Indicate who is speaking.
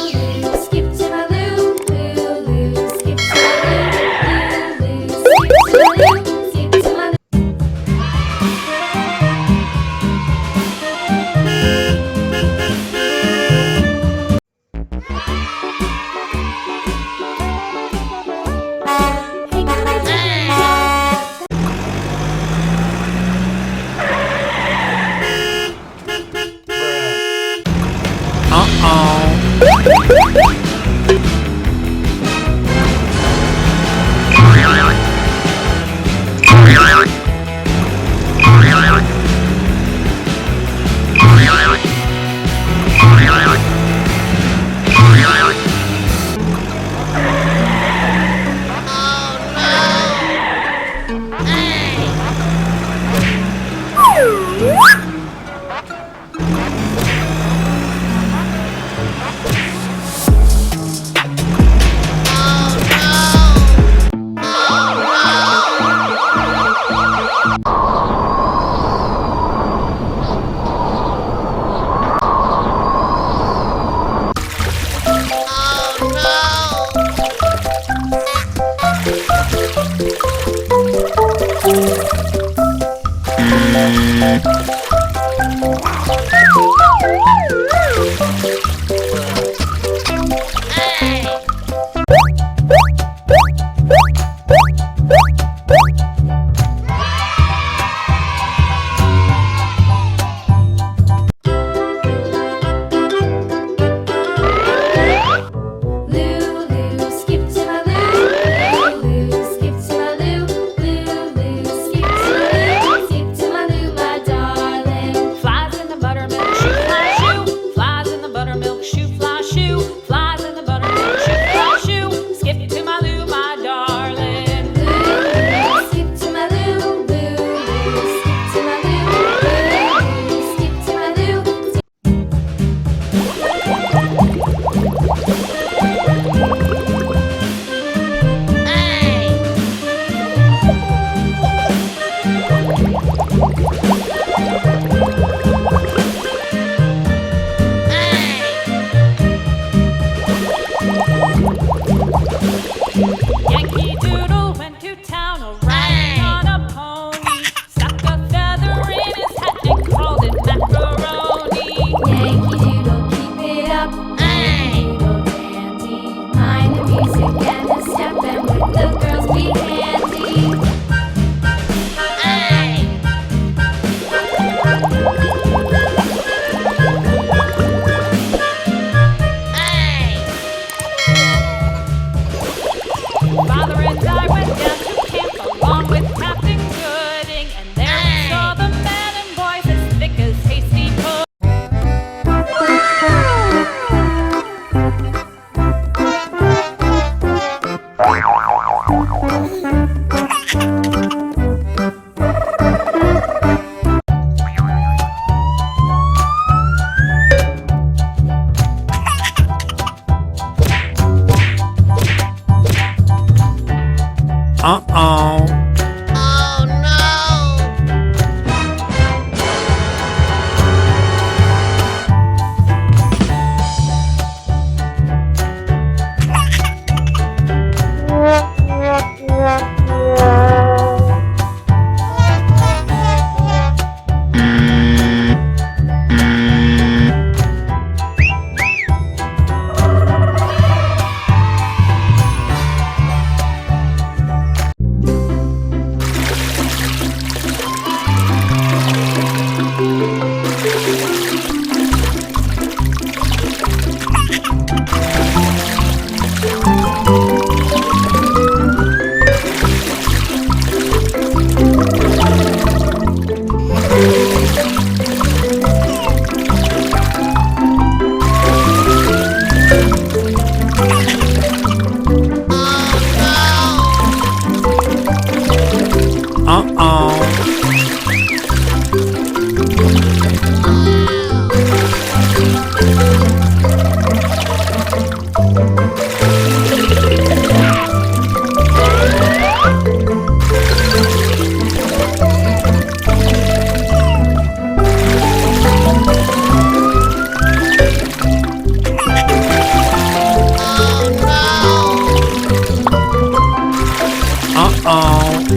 Speaker 1: Lulu, skip to my Lou. Lulu, skip to my Lou. Lulu, skip to my Lou. Skip to my Lou. Hey guys. Lulu, skip to my Lou. Lulu, skip to my Lou. Lulu, skip to my Lou. Skip to my Lou, my darling.
Speaker 2: Flies in the buttermilk, shoe fly shoe. Flies in the buttermilk, shoe fly shoe. Flies in the buttermilk, shoe fly shoe. Skip to my Lou, my darling.
Speaker 1: Lulu, skip to my Lou. Lulu, skip to my Lou. Lulu, skip to my Lou.
Speaker 2: Yankee Doodle went to town riding on a pony. Stuck a feather in his hat and called it macaroni.
Speaker 1: Yankee Doodle, keep it up. Yankee Doodle dandy. Mind the music and the step, and with the girls be handy.
Speaker 2: Father and I went down to camp along with Captain Gooding, and there we saw the men and boys as thick as hasty pudding.
Speaker 3: Uh-oh.